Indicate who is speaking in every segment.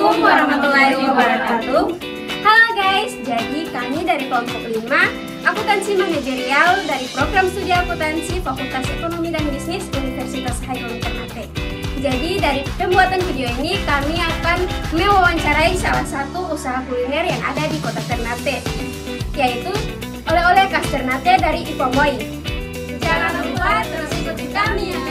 Speaker 1: Assalamualaikum warahmatullahi wabarakatuh. Halo guys, jadi kami dari kelompok 5 Akuntansi Manajerial dari program studi akuntansi Fakultas Ekonomi dan Bisnis Universitas Hairul Ternate. Jadi dari pembuatan video ini kami akan mewawancarai salah satu usaha kuliner yang ada di Kota Ternate, yaitu oleh-oleh khas Ternate dari Ipomoy. Jangan lupa terus ikuti kami ya.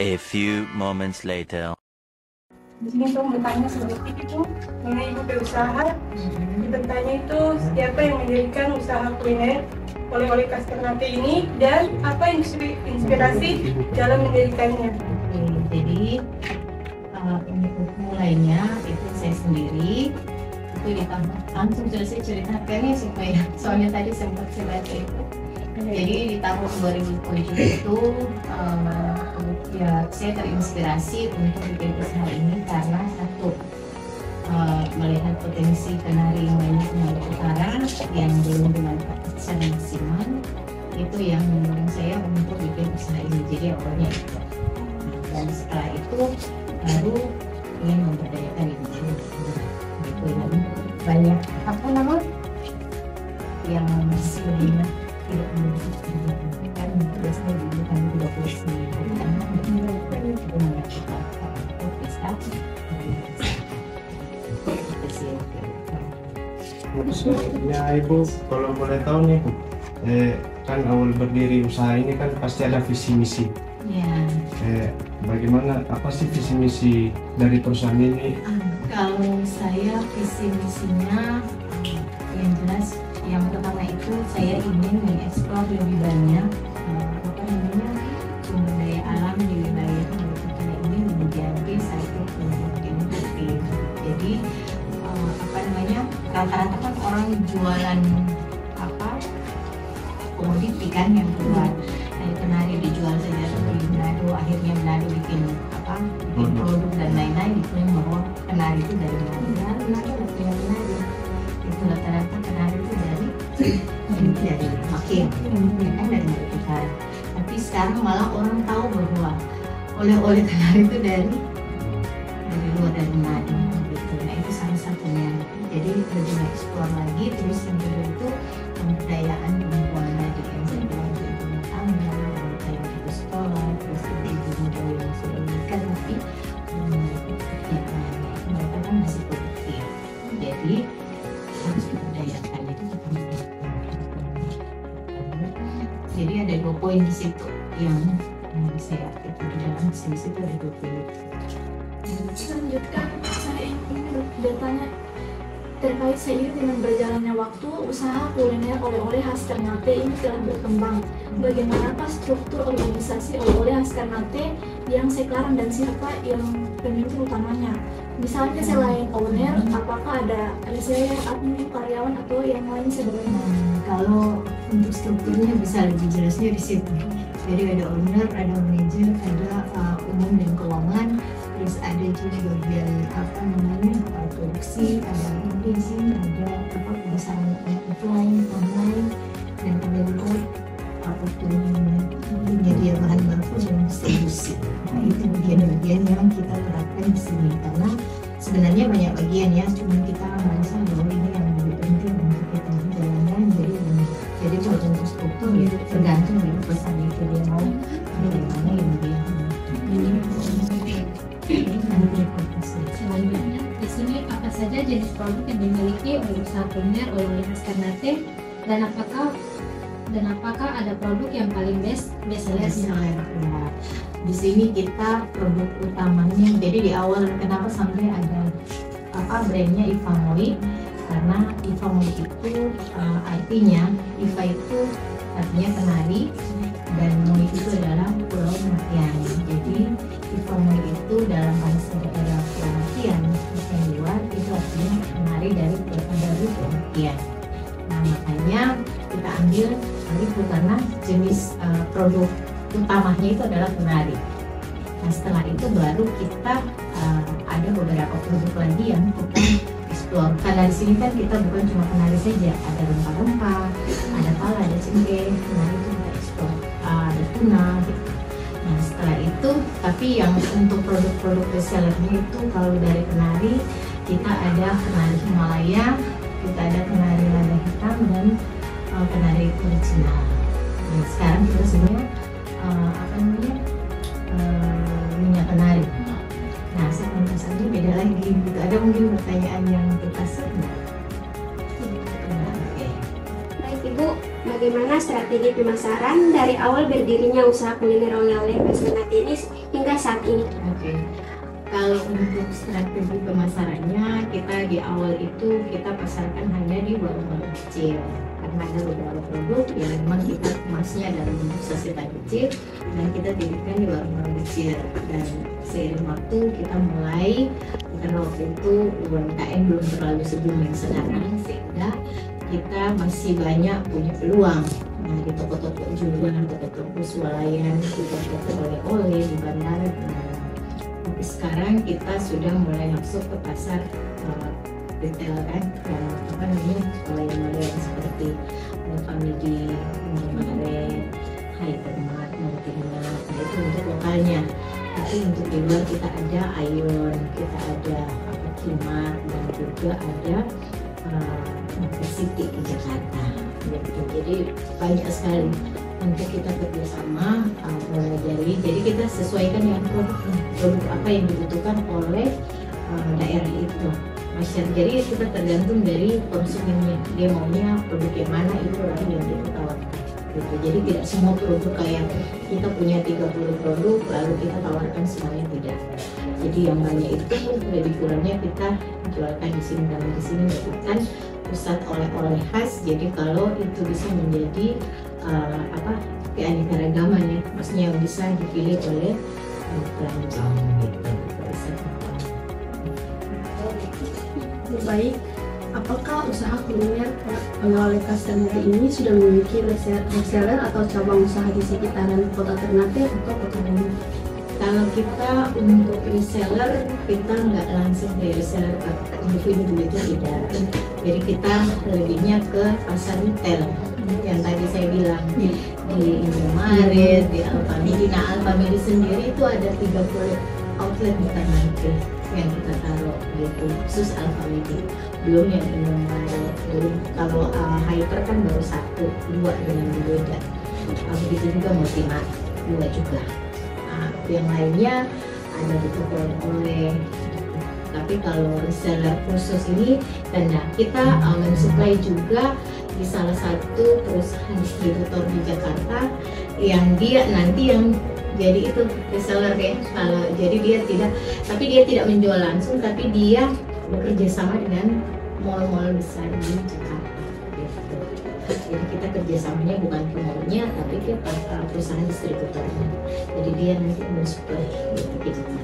Speaker 2: A few moments later.
Speaker 3: Di sini tuh bertanya seperti itu mengenai ibu berusaha. Bertanya itu siapa yang mendirikan usaha kuliner oleh-oleh khas Ternate ini dan apa inspirasi dalam mendirikannya.
Speaker 4: Jadi untuk mulainya itu saya sendiri itu ditambah langsung sudah saya ceritakan ya supaya soalnya tadi sempat saya baca itu. Jadi di tahun 2007 itu ya saya terinspirasi untuk bikin usaha ini karena satu melihat potensi kenari yang banyak di Maluku Utara yang belum dimanfaatkan secara maksimal, itu yang mendorong saya untuk bikin usaha ini. Jadi awalnya itu, dan setelah itu baru ingin memberdayakan ibu gitu ya. Banyak apa nama yang masih belum tidak kan biasanya dulu kan 29 kan itu mengatakan untuk bisa
Speaker 5: Ya Ibu, kalau boleh tahu nih Bu, kan awal berdiri usaha ini kan pasti ada visi misi.
Speaker 4: Ya.
Speaker 5: Bagaimana, apa sih visi misi dari perusahaan ini?
Speaker 4: Kalau saya visi misinya yang jelas, yang pertama itu saya ingin mengeksplor lebih banyak sumber daya alam di wilayah Maluku Utara ini menjadi satu produktif. Jadi rata-rata kan orang jualan komoditi kan yang keluar dari penari dijual saja di Manado, akhirnya Manado bikin produk dan lain-lain, diklaim bahwa penari itu dari Manado, punya penari itu rata-rata penari itu dari Makin kan dari Maluku Utara. Tapi sekarang malah orang tahu bahwa oleh-oleh penari itu dari luar, dari Manado gitu. Nah itu salah satunya. Jadi lebih eksplor lagi, terus yang kedua itu pemberdayaan perempuan tadi yang saya bilang di rumah tangga, wanita yang di sekolah, terus ibu muda yang sudah menikah tapi mereka kan masih produktif. Jadi harus diberdayakan itu. Jadi ada 2 poin di situ yang saya itu di dalam di situ ada 2 poin.
Speaker 6: Selanjutnya saya ingin bertanya terkait seiring dengan berjalannya waktu, usaha kuliner oleh-oleh khas Ternate ini telah berkembang. Bagaimanakah struktur organisasi oleh-oleh khas Ternate yang sekarang dan siapa yang pemimpin utamanya? Misalnya selain owner, apakah ada reseller, admin, karyawan atau yang lain sebagainya?
Speaker 4: Kalau untuk strukturnya bisa lebih jelasnya di situ. Jadi ada owner, ada manajer, ada umum dan keuangan, terus ada juga bagian produksi, ada marketing, ada pemasaran offline, online, dan ada juga penyedia bahan baku dan distribusi. Nah itu bagian-bagian yang kita terapkan di sini karena sebenarnya banyak bagian ya, cuma kita merasa bahwa ini yang lebih penting untuk kita jalankan. Jadi kalau untuk struktur ya tergantung dari perusahaan itu dia mau bagaimana yang dia
Speaker 7: Selanjutnya, di sini apa saja jenis produk yang dimiliki oleh usaha kuliner oleh khas Ternate dan apakah ada produk yang paling best seller?
Speaker 4: Ya. Di sini kita produk utamanya, jadi di awal kenapa sampai ada brandnya Ifamoy, karena Ifamoy itu artinya Ifa itu artinya penari dan Moy itu adalah Pulau Makian. Jadi Ifamoy itu dalam bahasa daerah Pulau Makian yang luar itu artinya penari dari Pulau Makian. Nah makanya kita ambil itu karena jenis produk utamanya itu adalah penari. Nah setelah itu baru kita ada beberapa produk lagi yang kita explore. Karena di sini kan kita bukan cuma kenari saja, ada rempah-rempah, ada pala, ada cengkeh. Nah itu kita explore, ada tuna. Gitu. Nah setelah itu, tapi yang untuk produk-produk bestsellernya itu kalau dari kenari kita ada kenari Himalaya, kita ada kenari lada hitam dan kenari original. Nah, sekarang kita sebenarnya minyak kenari. Nah segmentasinya beda lagi. Gitu. Ada mungkin pertanyaan yang kita sebut.
Speaker 1: Baik Ibu, bagaimana strategi pemasaran dari awal berdirinya usaha kuliner oleh-oleh Khas Ternate ini hingga saat ini?
Speaker 4: Oke. Kalau untuk strategi pemasarannya, kita di awal itu kita pasarkan hanya di warung-warung kecil. Karena ada beberapa produk yang memang kita kemasnya dalam bentuk sasetan kecil dan kita titipkan di warung-warung kecil. Dan seiring waktu kita mulai, karena waktu itu UMKM belum terlalu se-booming sekarang, sehingga kita masih banyak punya peluang. Nah, di toko-toko juga, toko-toko swalayan, di toko-toko oleh-oleh di bandara. Tapi sekarang kita sudah mulai masuk ke pasar retail kan, yang apa namanya swalayan seperti Family, Indomaret, Hypermart, Multimart. Nah itu untuk lokalnya. Tapi untuk di luar kita ada Ion, kita ada Kmart dan juga ada Market City di Jakarta. Jadi banyak sekali untuk kita kerjasama mulai dari, jadi kita sesuaikan dengan produk apa yang dibutuhkan oleh daerah itu. Masyarakat, jadi kita tergantung dari konsumennya, dia maunya produk yang mana, itu lagi yang kita tawarkan gitu. Jadi tidak semua produk kayak kita punya 30 produk lalu kita tawarkan semuanya, tidak. Jadi yang banyak itu lebih kurangnya kita jualkan di sini, dan di sini mendapatkan pusat oleh-oleh khas. Jadi kalau itu bisa menjadi keanekaragaman ya, maksudnya yang bisa dipilih oleh pelancong gitu.
Speaker 8: Baik, apakah usaha kuliner oleh-oleh Khas Ternate ini sudah memiliki reseller atau cabang usaha di sekitaran kota Ternate atau kota lain?
Speaker 4: Kalau kita untuk reseller, kita nggak langsung ke reseller individu itu tidak. Jadi kita lebihnya ke pasar retail yang tadi saya bilang di Indomaret, di Alfamidi. Nah Alfamidi sendiri itu ada 30 outlet di Ternate yang kita taruh gitu, khusus Alfamidi. Belum yang Indomaret, belum kalau Hyper kan baru 1, 2 dengan berbeda. Begitu juga Multimart 2 juga. Yang lainnya ada di toko oleh. Tapi kalau reseller khusus ini, karena kita mensuplai juga di salah satu perusahaan distributor di Jakarta yang dia nanti yang jadi itu reseller ya. Kalau jadi dia tidak, tapi dia tidak menjual langsung, tapi dia bekerja sama dengan mall-mall besar di Jakarta. Gitu. Jadi kita kerjasamanya bukan ke mall-nya, tapi ke perusahaan distributornya. Jadi dia nanti mensuplai gitu ke Jakarta.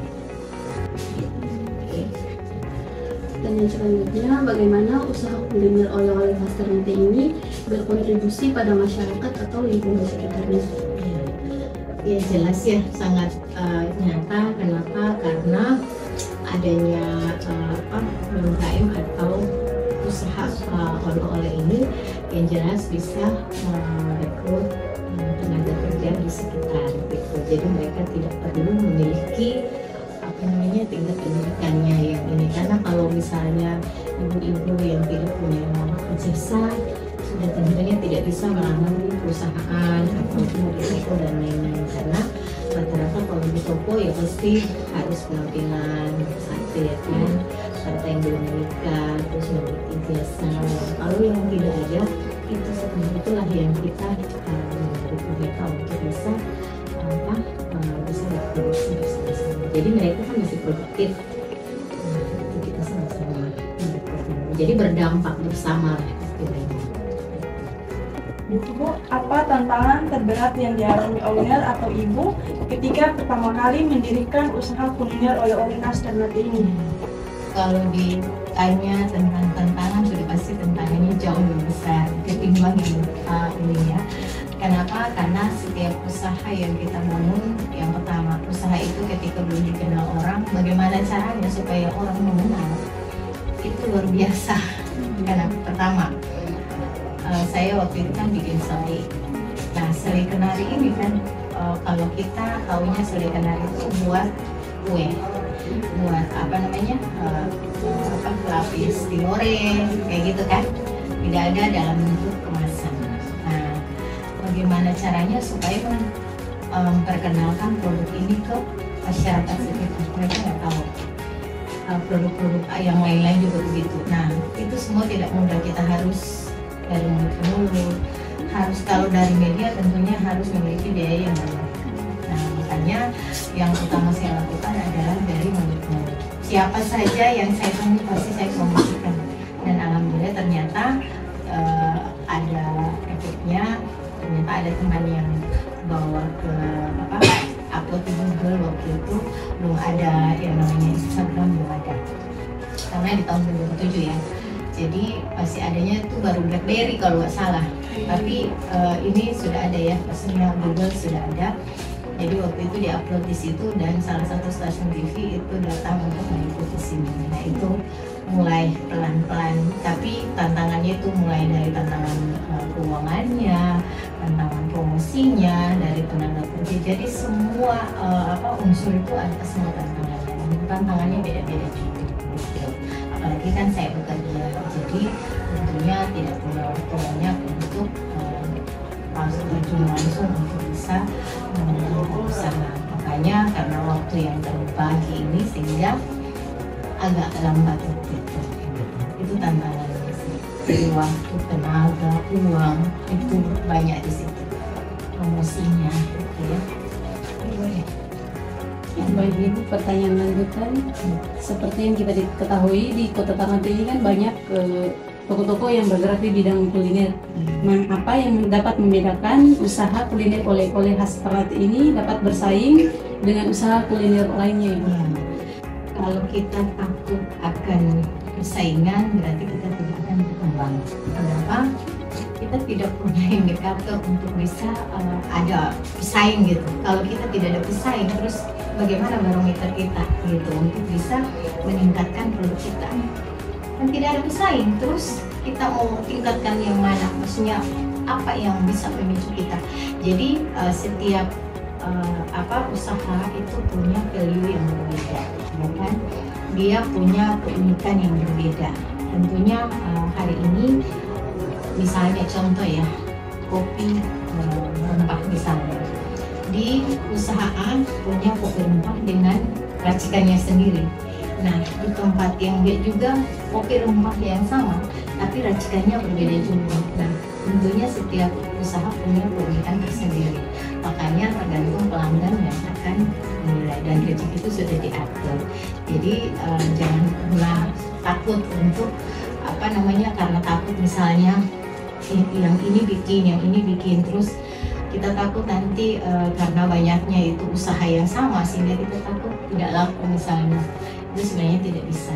Speaker 8: Dan yang selanjutnya, bagaimana usaha kuliner oleh-oleh Khas Ternate ini berkontribusi pada masyarakat atau lingkungan sekitarnya?
Speaker 4: Ya jelas ya, sangat nyata. Kenapa? Karena adanya UMKM atau usaha oleh-oleh ini yang jelas bisa merekrut tenaga kerja di sekitar gitu. Jadi mereka tidak perlu memiliki tingkat pendidikannya yang ini, karena kalau misalnya ibu-ibu yang tidak punya ijazah sudah tentunya tidak bisa melamar di perusahaan atau di toko dan lain-lain, karena rata-rata kalau di toko ya pasti harus penampilan atlet kan, serta yang belum menikah terus memiliki ijazah. Kalau yang tidak ada itu sebenarnya itulah yang kita menarik mereka untuk bisa bisa berproduksi bersama-sama. Jadi mereka kan masih produktif, itu kita sama-sama jadi berdampak bersama istilahnya.
Speaker 3: Bu, apa tantangan terberat yang dialami owner atau ibu ketika pertama kali mendirikan usaha kuliner oleh-oleh Khas Ternate ini?
Speaker 4: Kalau ditanya tentang tantangan, sudah pasti tantangannya jauh lebih besar ketimbang ini ya. Kenapa? Karena setiap usaha yang kita bangun, yang pertama usaha itu ketika bagaimana caranya supaya orang mengenal itu luar biasa. Karena pertama saya waktu itu kan bikin selai. Nah, selai kenari ini kan kalau kita tahunya selai kenari itu buat kue, buat apa namanya lapis digoreng kayak gitu kan, tidak ada dalam bentuk kemasan. Nah, bagaimana caranya supaya memperkenalkan produk ini ke masyarakat sekitar? Mereka nggak tahu. Produk-produk yang lain-lain juga begitu. Nah, itu semua tidak mudah. Kita harus dari mulut ke mulut. Harus kalau dari media tentunya harus memiliki biaya yang banyak. Nah, makanya yang utama saya lakukan adalah dari mulut ke mulut. Siapa saja yang saya temui pasti saya promosikan. Dan alhamdulillah ternyata ada efeknya. Ternyata ada teman yang bawa ke upload di Google. Waktu itu belum ada yang namanya Instagram, belum ada karena di tahun 2007 ya, jadi masih adanya itu baru BlackBerry kalau nggak salah, tapi ini sudah ada ya, maksudnya Google sudah ada. Jadi waktu itu diupload di situ dan salah satu stasiun TV itu datang untuk mengikuti sini. Nah, itu mulai pelan-pelan, tapi tantangannya itu mulai dari tantangan keuangannya, tantangan promosinya, dari tenaga kerja. Jadi semua unsur itu ada semua tantangannya. Tantangannya beda-beda juga. Apalagi kan saya bekerja, jadi tentunya tidak punya waktu banyak untuk langsung terjun langsung untuk bisa menjalankan usaha. Makanya karena waktu yang terbagi ini sehingga agak lambat waktu itu. Itu tantangannya sih. Jadi waktu, tenaga, uang itu banyak di situ. Promosinya, gitu ya.
Speaker 8: Baik Ibu, pertanyaan lanjutan. Seperti yang kita ketahui di Kota Ternate ini kan banyak toko-toko yang bergerak di bidang kuliner. Nah, apa yang dapat membedakan usaha kuliner oleh-oleh khas Ternate ini dapat bersaing dengan usaha kuliner lainnya?
Speaker 4: Kalau kita takut akan persaingan, berarti kita tidak akan berkembang. Kenapa? Kita tidak punya indikator untuk bisa ada pesaing gitu. Kalau kita tidak ada pesaing, terus bagaimana barometer kita gitu untuk bisa meningkatkan produk kita? Kan tidak ada pesaing, terus kita mau tingkatkan yang mana? Maksudnya apa yang bisa memicu kita? Jadi setiap usaha itu punya value yang berbeda, ya kan? Dia punya keunikan yang berbeda. Tentunya hari ini, misalnya contoh ya, kopi rempah misalnya. Di usaha A punya kopi rempah dengan racikannya sendiri. Nah, di tempat yang B juga kopi rempah yang sama, tapi racikannya berbeda juga. Nah, tentunya setiap usaha punya keunikan tersendiri. Makanya tergantung pelanggan yang akan menilai, dan rezeki itu sudah diatur. Jadi jangan pernah takut untuk karena takut misalnya yang ini bikin terus kita takut nanti karena banyaknya itu usaha yang sama sehingga kita takut tidak laku misalnya. Itu sebenarnya tidak bisa.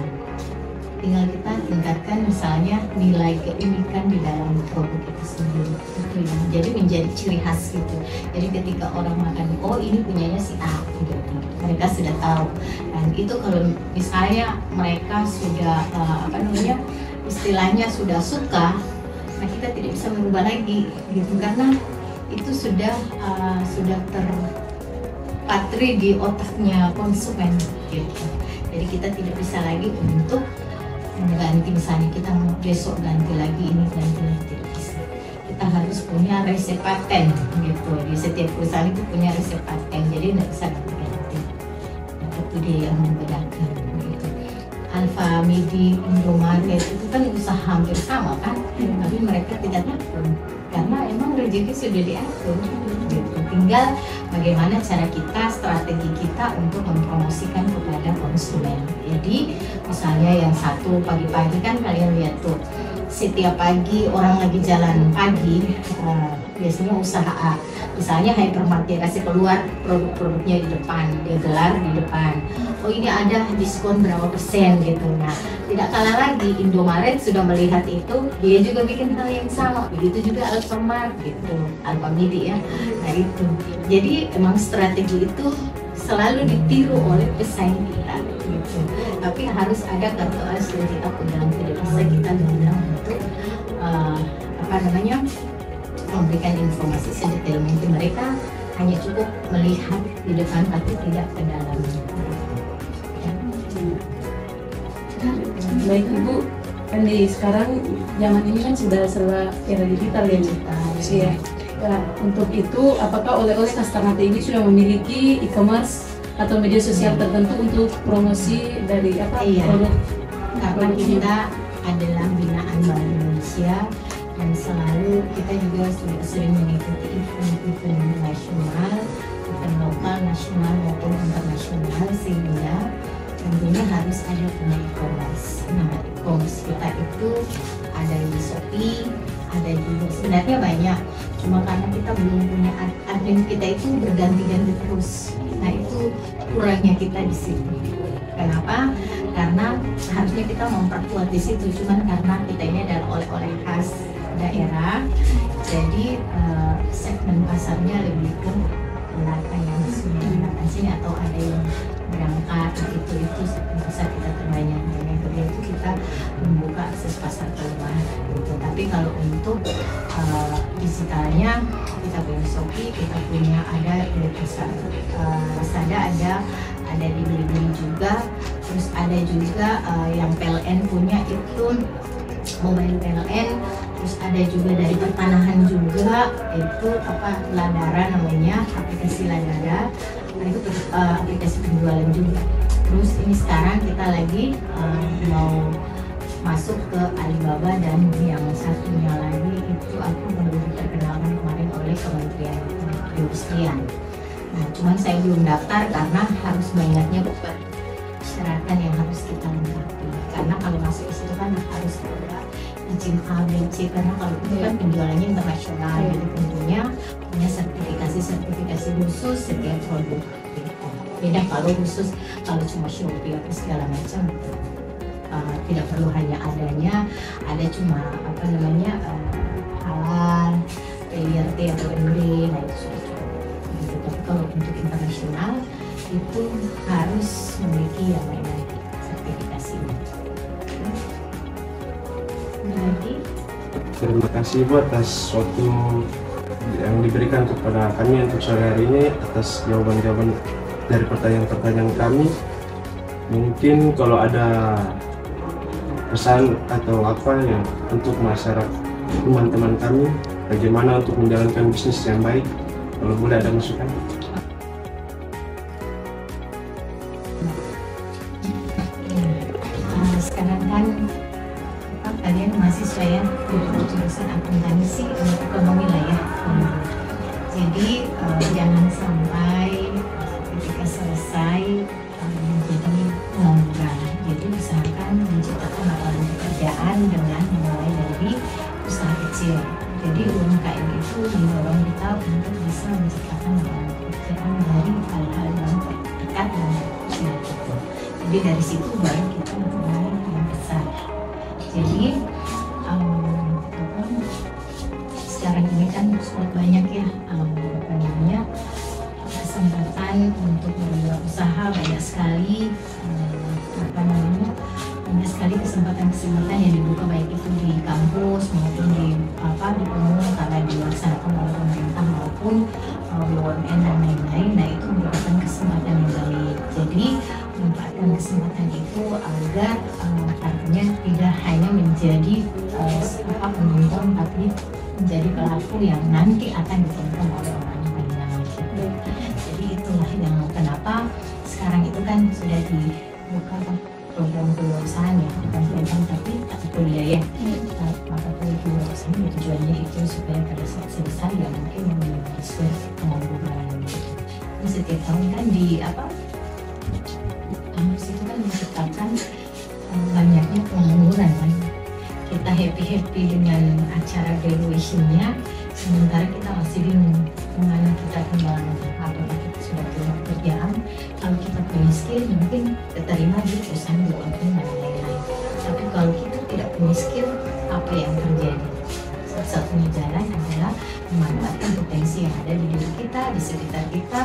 Speaker 4: Tinggal kita tingkatkan misalnya nilai keunikan di dalam produk itu sendiri. Itu yang jadi menjadi ciri khas gitu. Jadi ketika orang makan, oh ini punyanya si A gitu. Mereka sudah tahu. Dan itu kalau misalnya mereka sudah istilahnya sudah suka, nah kita tidak bisa merubah lagi gitu, karena itu sudah terpatri di otaknya konsumen gitu. Jadi kita tidak bisa lagi untuk mengganti, misalnya kita mau besok ganti lagi, ini ganti lagi, tidak bisa. Kita harus punya resep paten gitu. Di setiap perusahaan itu punya resep paten, jadi tidak bisa ganti. Itu dia yang membedakan gitu. Alfa, Midi, Indomaret itu kan usaha hampir sama kan, tapi mereka tidak takut karena emang rezeki sudah diatur gitu. Tinggal bagaimana cara kita, strategi kita untuk mempromosikan kepada konsumen. Jadi misalnya yang satu pagi-pagi kan kalian lihat tuh, setiap pagi orang lagi jalan pagi, biasanya usaha A, misalnya hypermart, dia kasih keluar produk-produknya di depan, dia gelar di depan, oh ini ada diskon berapa persen gitu. Nah, tidak kalah lagi Indomaret sudah melihat itu, dia juga bikin hal yang sama, begitu juga Alfamart gitu, Alfamidi ya. Nah itu, jadi emang strategi itu selalu ditiru oleh pesaing kita gitu. Tapi harus ada kartu as yang kita pegang, tidak bisa kita genggam untuk memberikan informasi sedetail mungkin. Mereka hanya cukup melihat di depan tapi tidak ke dalam.
Speaker 8: Baik Ibu, kan di sekarang zaman ini kan sudah serba era digital ya Bu. Iya. Nah, untuk itu apakah oleh-oleh khas Ternate ini sudah memiliki e-commerce atau media sosial tertentu untuk promosi dari produk?
Speaker 4: Karena kita adalah binaan Bank Indonesia dan selalu kita juga sudah sering mengikuti event-event nasional, event lokal, nasional maupun internasional, sehingga tentunya harus ada punya e-commerce. Nah, e-commerce kita itu ada di Shopee, ada juga sebenarnya banyak. Cuma karena kita belum punya admin, kita itu berganti-ganti terus. Nah, itu kurangnya kita di situ. Kenapa? Karena harusnya kita memperkuat di situ. Cuman karena kita ini adalah oleh-oleh khas daerah, jadi segmen pasarnya lebih ke mereka yang sudah datang sini atau ada yang berangkat itu pasar kita terbanyak. Yang kedua itu kita membuka akses pasar keluar gitu. Tapi kalau untuk digitalnya kita punya Shopee, kita punya ada di Lazada, ada di Blibli juga, terus ada juga yang PLN punya itu mobile PLN, terus ada juga dari pertanahan juga itu Ladara namanya, aplikasi Ladara. Nah, itu aplikasi penjualan juga. Terus ini sekarang kita lagi mau masuk ke Alibaba, dan yang satunya lagi itu aku baru diperkenalkan kemarin oleh Kementerian Perindustrian. Nah, cuman saya belum daftar karena harus banyaknya persyaratan yang harus kita lengkapi. Karena kalau masuk ke situ kan harus ada izin A, B, C, karena kalau itu kan penjualannya internasional, jadi tentunya punya sertifikasi khusus setiap produk. Gitu. Beda kalau khusus, kalau cuma Shopee atau segala macam, tidak perlu hanya ada cuma halal, PIRT atau ND, nah itu sudah cukup. Gitu. Tapi kalau untuk internasional itu harus memiliki yang lain sertifikasinya.
Speaker 5: Terima kasih Bu atas waktu yang diberikan kepada kami untuk sore hari ini, atas jawaban-jawaban dari pertanyaan-pertanyaan kami. Mungkin kalau ada pesan atau apa ya untuk masyarakat, teman-teman kami, bagaimana untuk menjalankan bisnis yang baik, kalau boleh ada masukan.
Speaker 4: Sekarang kan kalian mahasiswa ya, jurusan akuntansi ekonomi lah ya. Jadi jangan sampai ketika selesai menjadi pengangguran. Jadi usahakan menciptakan lapangan pekerjaan dengan mulai dari usaha kecil. Jadi UMKM itu mendorong kita untuk bisa menciptakan lapangan pekerjaan dari hal-hal yang terdekat dan kecil gitu. Jadi dari situ baru kita mulai yang besar. Jadi sekarang ini kan sangat banyak ya kesempatan untuk berusaha, banyak sekali banyak sekali kesempatan yang dibuka, baik itu di kampus maupun di umum karena dilaksanakan oleh pemerintah maupun BUMN dan lain-lain. Nah, itu merupakan kesempatan yang baik. Jadi manfaatkan kesempatan itu agar artinya tidak hanya menjadi penonton, tapi menjadi pelaku yang nanti akan ditonton oleh orang banyak. Jadi itulah yang kenapa sekarang itu kan sudah dibuka program kewirausahaan ya, bukan program tapi kuliah ya. Maka kewirausahaan tujuannya itu supaya pada saat selesai ya mungkin sesuai pengangguran. Setiap tahun kan di kampus itu kan menciptakan banyaknya pengangguran kan. Kita happy dengan acara graduation-nya, sementara kita masih bingung kemana kita kembali. Apakah kita sudah punya pekerjaan? Kalau kita punya skill mungkin diterima di perusahaan BUMN dan lain-lain. Tapi kalau kita tidak punya skill, apa yang terjadi? Satu-satunya jalan adalah memanfaatkan potensi yang ada di diri kita, di sekitar kita,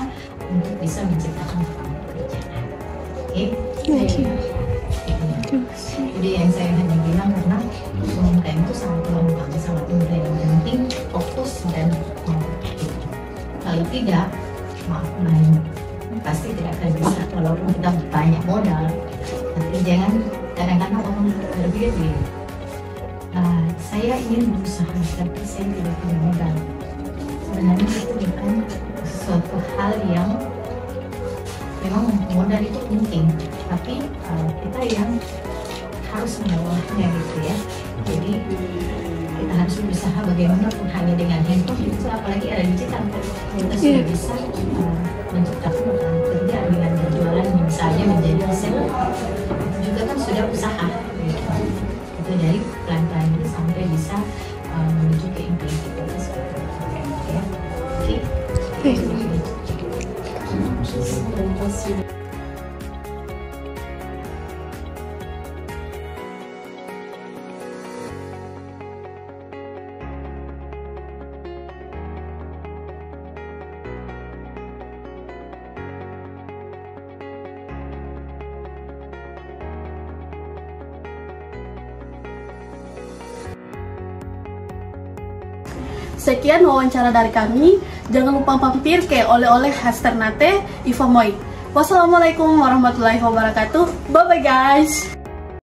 Speaker 4: untuk bisa menciptakan lapangan pekerjaan. Oke? Jadi yang saya hanya bilang karena UMKM itu sangat gampang, sangat mudah, yang penting fokus dan mau. Kalau tidak, maaf lain pasti tidak akan bisa. Walaupun kita banyak modal, tapi jangan kadang-kadang orang berpikir begini. Saya ingin berusaha, tapi saya tidak punya modal. Sebenarnya itu bukan sesuatu hal yang memang modal itu penting, tapi kita yang harus mengawalnya gitu ya. Jadi kita harus berusaha bagaimana pun hanya dengan handphone itu, apalagi ada digital, kita sudah bisa menciptakan lapangan kerja dengan berjualan, misalnya menjadi reseller, itu juga kan sudah usaha. Gitu. Itu dari pelan-pelan itu sampai bisa menuju ke implementasi seperti itu. Ya. Oke.
Speaker 9: Sekian wawancara dari kami. Jangan lupa mampir ke oleh-oleh khas Ternate Ifamoy. Wassalamualaikum warahmatullahi wabarakatuh. Bye bye guys.